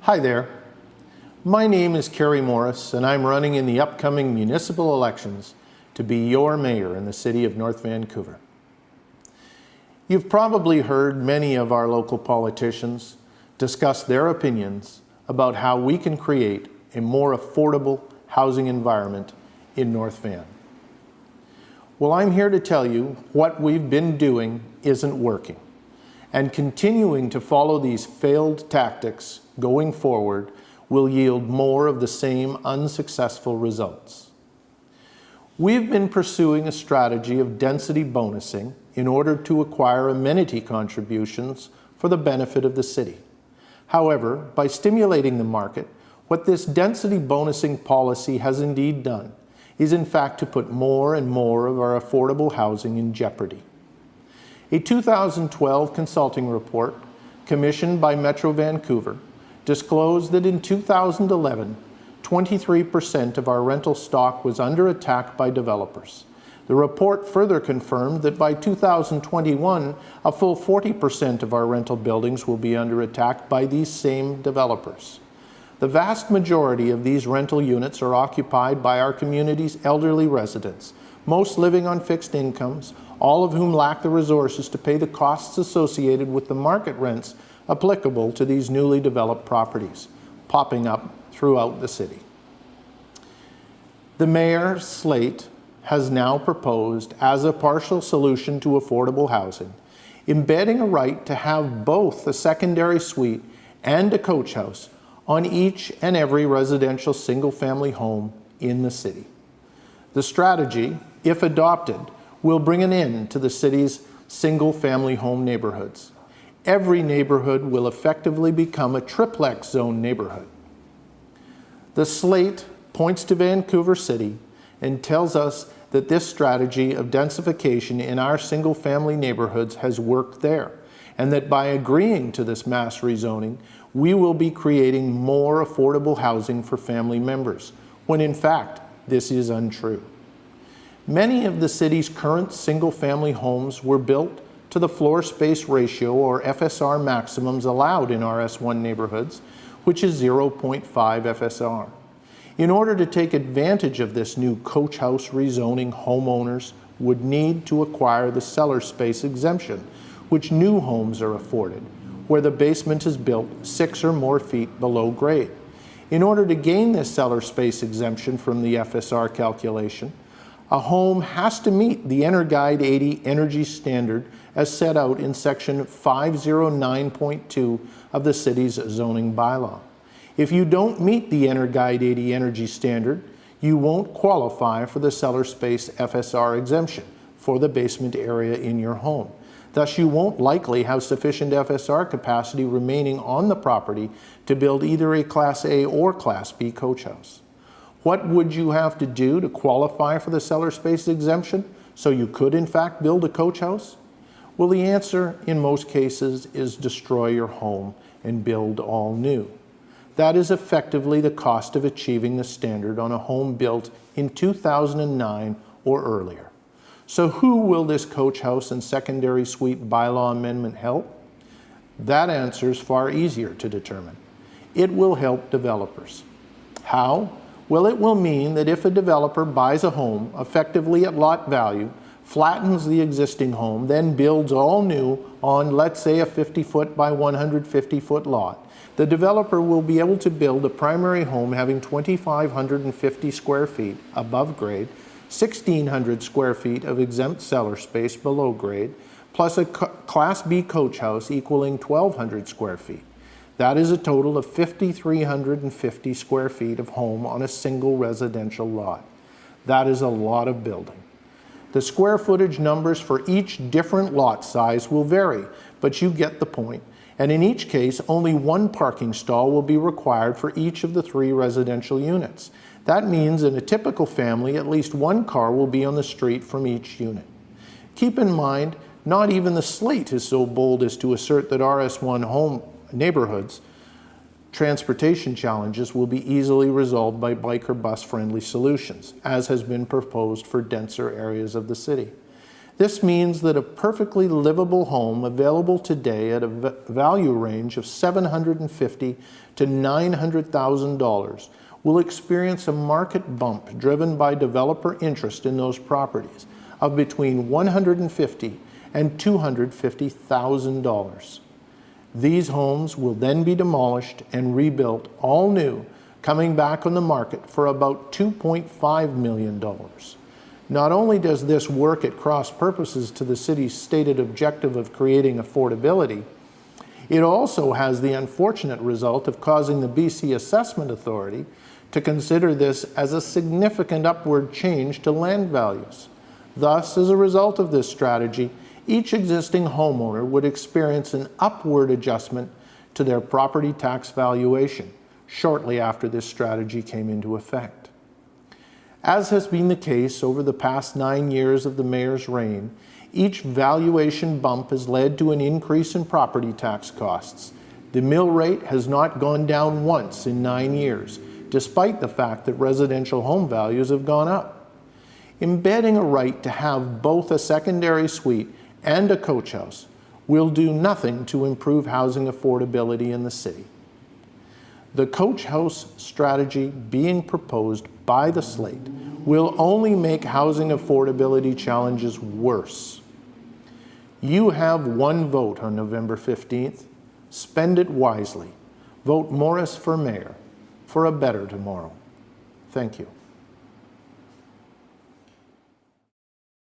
Hi there. My name is Kerry Morris, and I'm running in the upcoming municipal elections to be your mayor in the city of North Vancouver. You've probably heard many of our local politicians discuss their opinions about how we can create a more affordable housing environment in North Van. Well, I'm here to tell you what we've been doing isn't working, and continuing to follow these failed tactics going forward will yield more of the same unsuccessful results. We've been pursuing a strategy of density bonusing in order to acquire amenity contributions for the benefit of the city. However, by stimulating the market, what this density bonusing policy has indeed done is in fact to put more and more of our affordable housing in jeopardy. A 2012 consulting report commissioned by Metro Vancouver disclosed that in 2011, 23% of our rental stock was under attack by developers. The report further confirmed that by 2021, a full 40% of our rental buildings will be under attack by these same developers. The vast majority of these rental units are occupied by our community's elderly residents, most living on fixed incomes, all of whom lack the resources to pay the costs associated with the market rents applicable to these newly developed properties, popping up throughout the city. The mayor's slate has now proposed, as a partial solution to affordable housing, embedding a right to have both a secondary suite and a coach house on each and every residential single-family home in the city. The strategy, if adopted, will bring an end to the city's single-family home neighborhoods. Every neighborhood will effectively become a triplex zone neighborhood. The slate points to Vancouver City and tells us that this strategy of densification in our single-family neighborhoods has worked there, and that by agreeing to this mass rezoning, we will be creating more affordable housing for family members, when in fact, this is untrue. Many of the city's current single-family homes were built to the floor space ratio, or FSR maximums, allowed in RS1 neighborhoods, which is 0.5 FSR. In order to take advantage of this new coach house rezoning, homeowners would need to acquire the cellar space exemption, which new homes are afforded, where the basement is built 6 or more feet below grade. In order to gain this cellar space exemption from the FSR calculation, a home has to meet the EnerGuide 80 energy standard as set out in section 509.2 of the city's zoning bylaw. If you don't meet the EnerGuide 80 energy standard, you won't qualify for the cellar space FSR exemption for the basement area in your home. Thus, you won't likely have sufficient FSR capacity remaining on the property to build either a Class A or Class B coach house. What would you have to do to qualify for the cellar space exemption so you could in fact build a coach house? Well, the answer in most cases is destroy your home and build all new. That is effectively the cost of achieving the standard on a home built in 2009 or earlier. So who will this coach house and secondary suite bylaw amendment help? That answer is far easier to determine. It will help developers. How? Well, it will mean that if a developer buys a home effectively at lot value, flattens the existing home, then builds all new on, let's say, a 50-foot by 150-foot lot, the developer will be able to build a primary home having 2,550 square feet above grade, 1,600 square feet of exempt cellar space below grade, plus a Class B coach house equaling 1,200 square feet. That is a total of 5,350 square feet of home on a single residential lot. That is a lot of building. The square footage numbers for each different lot size will vary, but you get the point. And in each case, only one parking stall will be required for each of the 3 residential units. That means in a typical family, at least one car will be on the street from each unit. Keep in mind, not even the slate is so bold as to assert that RS1 home neighborhoods transportation challenges will be easily resolved by bike or bus friendly solutions, as has been proposed for denser areas of the city. This means that a perfectly livable home available today at a value range of $750,000 to $900,000 will experience a market bump driven by developer interest in those properties of between $150,000 and $250,000. These homes will then be demolished and rebuilt all new, coming back on the market for about $2.5 million. Not only does this work at cross purposes to the city's stated objective of creating affordability, it also has the unfortunate result of causing the BC Assessment Authority to consider this as a significant upward change to land values. Thus, as a result of this strategy, each existing homeowner would experience an upward adjustment to their property tax valuation shortly after this strategy came into effect. As has been the case over the past 9 years of the mayor's reign, each valuation bump has led to an increase in property tax costs. The mill rate has not gone down once in 9 years, despite the fact that residential home values have gone up. Embedding a right to have both a secondary suite and a coach house will do nothing to improve housing affordability in the city. The coach house strategy being proposed by the slate will only make housing affordability challenges worse. You have one vote on November 15th. Spend it wisely. Vote Morris for mayor for a better tomorrow. Thank you.